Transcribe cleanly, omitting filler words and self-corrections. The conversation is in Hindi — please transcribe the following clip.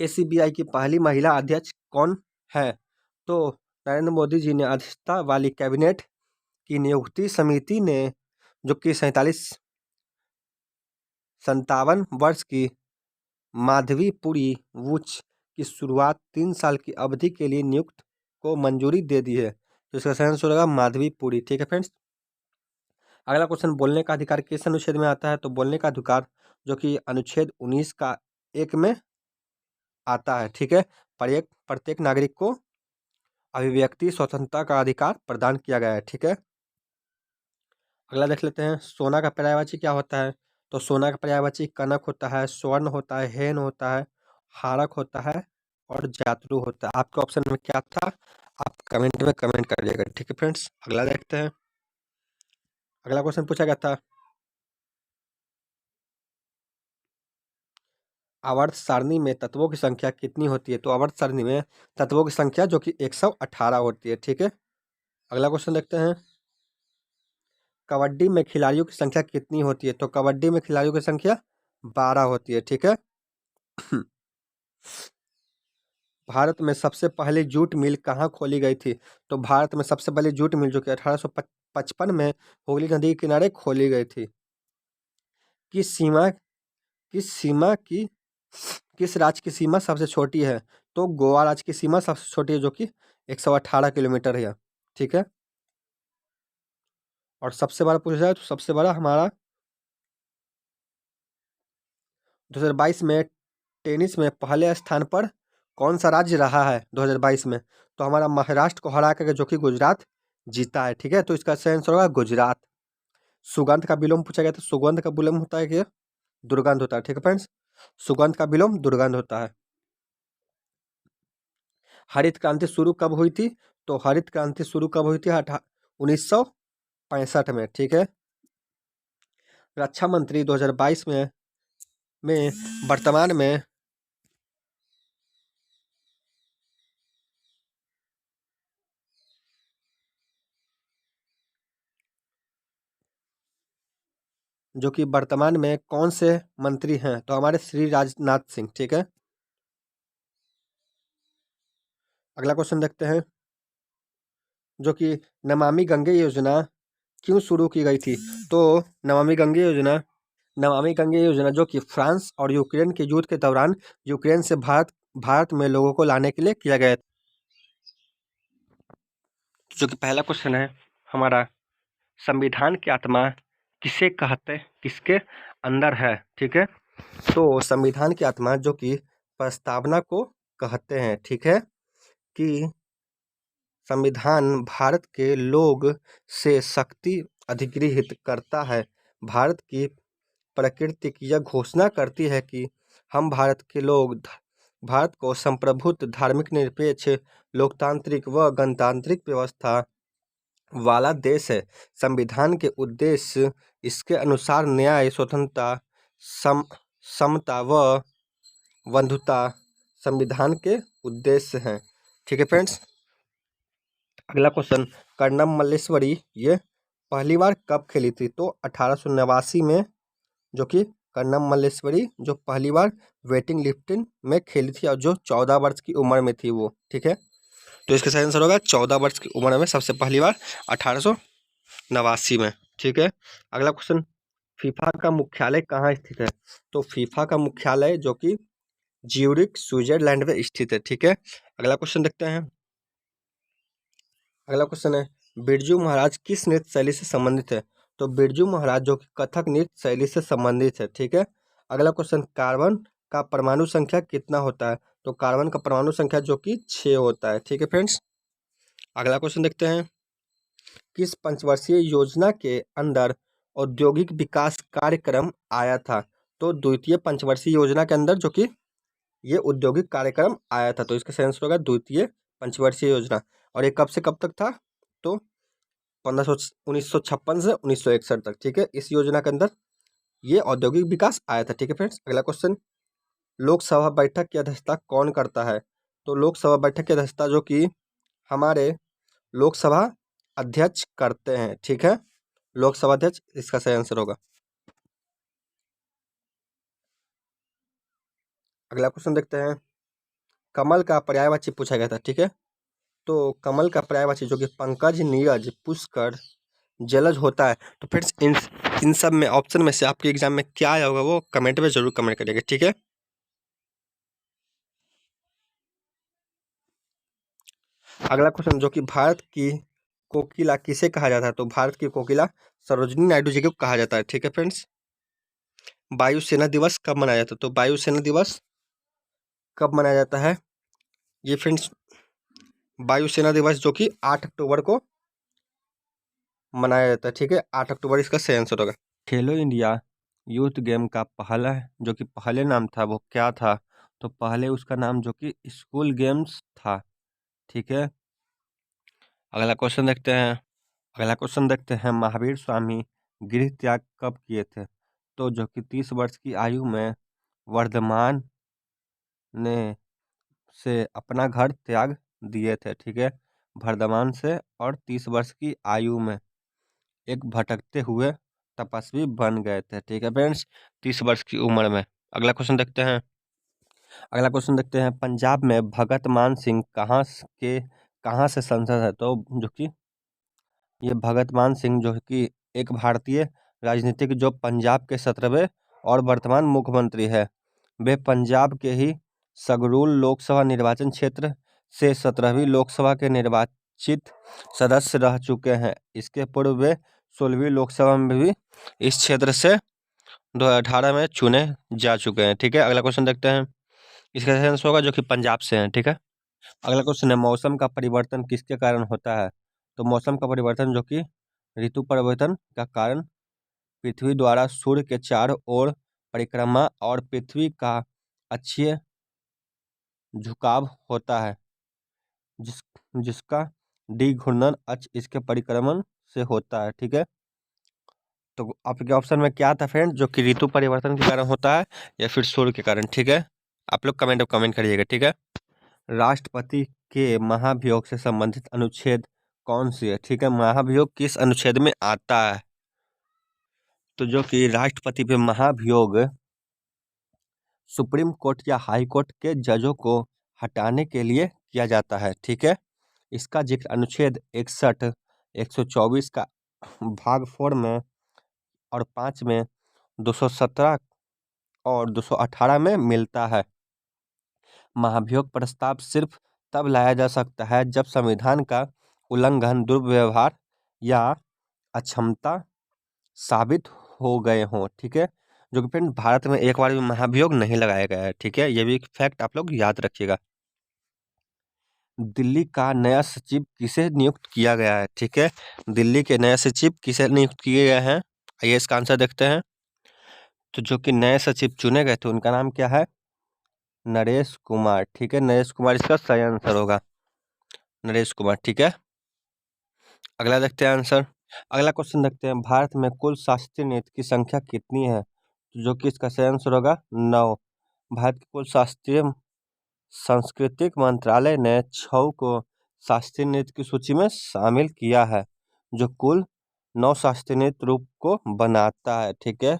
एसीबीआई की पहली महिला अध्यक्ष कौन है? तो नरेंद्र मोदी जी ने अध्यक्षता वाली कैबिनेट की नियुक्ति समिति ने जो कि 57 वर्ष की माधवीपुरी वुच की शुरुआत 3 साल की अवधि के लिए नियुक्त को मंजूरी दे दी है। तो इसका सही आंसर होगा माधवीपुरी। ठीक है फ्रेंड्स। अगला क्वेश्चन, बोलने का अधिकार किस अनुच्छेद में आता है? तो बोलने का अधिकार जो कि अनुच्छेद 19 का 1 में आता है। ठीक है। प्रत्येक नागरिक को अभिव्यक्ति स्वतंत्रता का अधिकार प्रदान किया गया है। ठीक है। अगला देख लेते हैं, सोना का पर्यायवाची क्या होता है? तो सोना का पर्यायवाची कनक होता है, स्वर्ण होता है, हेन होता है, हारक होता है और जातरू होता है। आपके ऑप्शन में क्या था? आप कमेंट में कमेंट करिएगा। ठीक है फ्रेंड्स। अगला देखते हैं, अगला क्वेश्चन पूछा गया था, आवर्त सारणी में तत्वों की संख्या कितनी होती है? तो आवर्त सारणी में तत्वों की संख्या जो कि 118 होती है। ठीक है। अगला क्वेश्चन देखते हैं, कबड्डी में खिलाड़ियों की संख्या कितनी होती है? तो कबड्डी में खिलाड़ियों की संख्या 12 होती है। ठीक है। भारत में सबसे पहली जूट मिल कहाँ खोली गई थी? तो भारत में सबसे पहली जूट मिल जो कि 1855 में हुगली नदी के किनारे खोली गई थी। किस सीमा किस सीमा की किस राज्य की सीमा सबसे छोटी है? तो गोवा राज्य की सीमा सबसे छोटी है जो कि 118 किलोमीटर है। ठीक है। और सबसे बड़ा पूछा जाए तो सबसे बड़ा हमारा 2022 में टेनिस में पहले स्थान पर कौन सा राज्य रहा है 2022 में? तो हमारा महाराष्ट्र को हरा करके जो कि गुजरात जीता है। ठीक है। तो इसका सही आंसर होगा गुजरात। सुगंध का विलोम पूछा गया था, सुगंध का विलोम होता है कि दुर्गंध होता है। ठीक है फ्रेंड्स। सुगंध का विलोम दुर्गंध होता है। हरित क्रांति शुरू कब हुई थी? तो हरित क्रांति शुरू कब हुई थी? 1965 में। ठीक है। रक्षा मंत्री 2022 में वर्तमान में जो कि वर्तमान में कौन से मंत्री हैं? तो हमारे श्री राजनाथ सिंह। ठीक है। अगला क्वेश्चन देखते हैं, जो कि नमामि गंगे योजना क्यों शुरू की गई थी? तो नमामि गंगे योजना जो कि फ्रांस और यूक्रेन के युद्ध के दौरान यूक्रेन से भारत में लोगों को लाने के लिए किया गया। जो कि पहला क्वेश्चन है हमारा, संविधान की आत्मा किसे कहते किसके अंदर है? ठीक है। तो संविधान की आत्मा जो कि प्रस्तावना को कहते हैं। ठीक है। कि संविधान भारत के लोग से शक्ति अधिगृहित करता है। भारत की प्रकृति यह घोषणा करती है कि हम भारत को संप्रभुत्व, धार्मिक, निरपेक्ष, लोकतांत्रिक व गणतांत्रिक व्यवस्था वाला देश है। संविधान के उद्देश्य इसके अनुसार न्याय, स्वतंत्रता, समता व बंधुता संविधान के उद्देश्य हैं। ठीक है फ्रेंड्स। अगला क्वेश्चन, कर्णम मल्लेश्वरी ये पहली बार कब खेली थी? तो 1889 में जो कि कर्णम मल्लेश्वरी जो पहली बार वेटिंग लिफ्टिंग में खेली थी और जो 14 वर्ष की उम्र में थी वो। ठीक है। तो इसका सही आंसर होगा 14 वर्ष की उम्र में सबसे पहली बार 1889 में। ठीक है। अगला क्वेश्चन, फीफा का मुख्यालय कहाँ स्थित है? तो फीफा का मुख्यालय जो कि ज्यूरिख स्विट्जरलैंड में स्थित है। ठीक है। अगला क्वेश्चन देखते हैं, अगला क्वेश्चन है, बिरजू महाराज किस नृत्य शैली से संबंधित है? तो बिरजू महाराज जो कि कथक नृत्य शैली से संबंधित है। ठीक है। अगला क्वेश्चन, कार्बन का परमाणु संख्या कितना होता है? तो कार्बन का परमाणु संख्या जो कि 6 होता है। ठीक है फ्रेंड्स। अगला क्वेश्चन देखते हैं, किस पंचवर्षीय योजना के अंदर औद्योगिक विकास कार्यक्रम आया था? तो द्वितीय पंचवर्षीय योजना के अंदर जो कि ये औद्योगिक कार्यक्रम आया था। तो इसका सही आंसर होगा द्वितीय पंचवर्षीय योजना। और ये कब से कब तक था? तो 1956 से 1961 तक। ठीक है। इस योजना के अंदर ये औद्योगिक विकास आया था। ठीक है फ्रेंड्स। अगला क्वेश्चन, लोकसभा बैठक की अध्यक्षता कौन करता है? तो लोकसभा बैठक की अध्यक्षता जो कि हमारे लोकसभा अध्यक्ष करते हैं। ठीक है। लोकसभा अध्यक्ष इसका सही आंसर होगा। अगला क्वेश्चन देखते हैं, कमल का पर्यायवाची पूछा गया था, ठीक है। तो कमल का पर्यायवाची जो कि पंकज, नीरज, पुष्कर, जलज होता है। तो फ्रेंड्स इन सब में ऑप्शन में से आपके एग्जाम में क्या आया होगा वो कमेंट में जरूर कमेंट करिएगा, ठीक है। अगला क्वेश्चन जो कि भारत की कोकिला किसे कहा जाता है, तो भारत की कोकिला सरोजिनी नायडू जी को कहा जाता है, ठीक है फ्रेंड्स। वायुसेना दिवस कब मनाया जाता है, तो वायुसेना दिवस कब मनाया जाता है ये फ्रेंड्स, वायुसेना दिवस जो कि 8 अक्टूबर को मनाया जाता है, ठीक है। 8 अक्टूबर इसका सही आंसर होगा। खेलो इंडिया यूथ गेम का पहला जो कि पहले नाम था वो क्या था, तो पहले उसका नाम जो कि स्कूल गेम्स था, ठीक है। अगला क्वेश्चन देखते हैं। अगला क्वेश्चन देखते हैं, महावीर स्वामी गृह त्याग कब किए थे, तो जो कि 30 वर्ष की आयु में वर्धमान ने से अपना घर त्याग दिए थे, ठीक है। वर्धमान से और 30 वर्ष की आयु में एक भटकते हुए तपस्वी बन गए थे, ठीक है फ्रेंड्स, 30 वर्ष की उम्र में। अगला क्वेश्चन देखते हैं। अगला क्वेश्चन देखते हैं, पंजाब में भगत मान सिंह कहाँ से सांसद है, तो जो कि ये भगत मान सिंह जो कि एक भारतीय राजनीतिक जो पंजाब के 17वें और वर्तमान मुख्यमंत्री है। वे पंजाब के ही संगरूर लोकसभा निर्वाचन क्षेत्र से 17वीं लोकसभा के निर्वाचित सदस्य रह चुके हैं। इसके पूर्व वे 16वीं लोकसभा में भी इस क्षेत्र से 2018 में चुने जा चुके हैं, ठीक है। अगला क्वेश्चन देखते हैं, इसका सही आंसर होगा जो कि पंजाब से हैं, ठीक है। अगला क्वेश्चन है, मौसम का परिवर्तन किसके कारण होता है, तो मौसम का परिवर्तन जो कि ऋतु परिवर्तन का कारण पृथ्वी द्वारा सूर्य के चारों ओर परिक्रमा और पृथ्वी का अक्षीय झुकाव होता है, जिस जिसका डी घूर्णन अक्ष इसके परिक्रमण से होता है, ठीक है। तो आपके ऑप्शन में क्या था फ्रेंड, जो कि ऋतु परिवर्तन के कारण होता है या फिर सूर्य के कारण, ठीक है। आप लोग कमेंट करिएगा, ठीक है। राष्ट्रपति के महाभियोग से संबंधित अनुच्छेद कौन सी है, ठीक है। महाभियोग किस अनुच्छेद में आता है, तो जो कि राष्ट्रपति पे महाभियोग सुप्रीम कोर्ट या हाई कोर्ट के जजों को हटाने के लिए किया जाता है, ठीक है। इसका जिक्र अनुच्छेद 61, 124 का भाग 4 में और 5 में, 217 और 218 में मिलता है। महाभियोग प्रस्ताव सिर्फ तब लाया जा सकता है जब संविधान का उल्लंघन, दुर्व्यवहार या अक्षमता साबित हो गए हों, ठीक है। जो कि फ्रेंड भारत में एक बार भी महाभियोग नहीं लगाया गया है, ठीक है। ये भी फैक्ट आप लोग याद रखिएगा। दिल्ली का नया सचिव किसे नियुक्त किया गया है, ठीक है। दिल्ली के नए सचिव किसे नियुक्त किए गए हैं, आइए इसका आंसर देखते हैं। तो जो कि नए सचिव चुने गए थे उनका नाम क्या है, नरेश कुमार, ठीक है। नरेश कुमार इसका सही आंसर होगा, नरेश कुमार, ठीक है। अगला देखते हैं आंसर। अगला क्वेश्चन देखते हैं, भारत में कुल शास्त्रीय नृत्य की संख्या कितनी है, तो जो कि इसका सही आंसर होगा 9। भारत के कुल शास्त्रीय सांस्कृतिक मंत्रालय ने 6 को शास्त्रीय नृत्य की सूची में शामिल किया है, जो कुल 9 शास्त्रीय नृत्य रूप को बनाता है, ठीक है।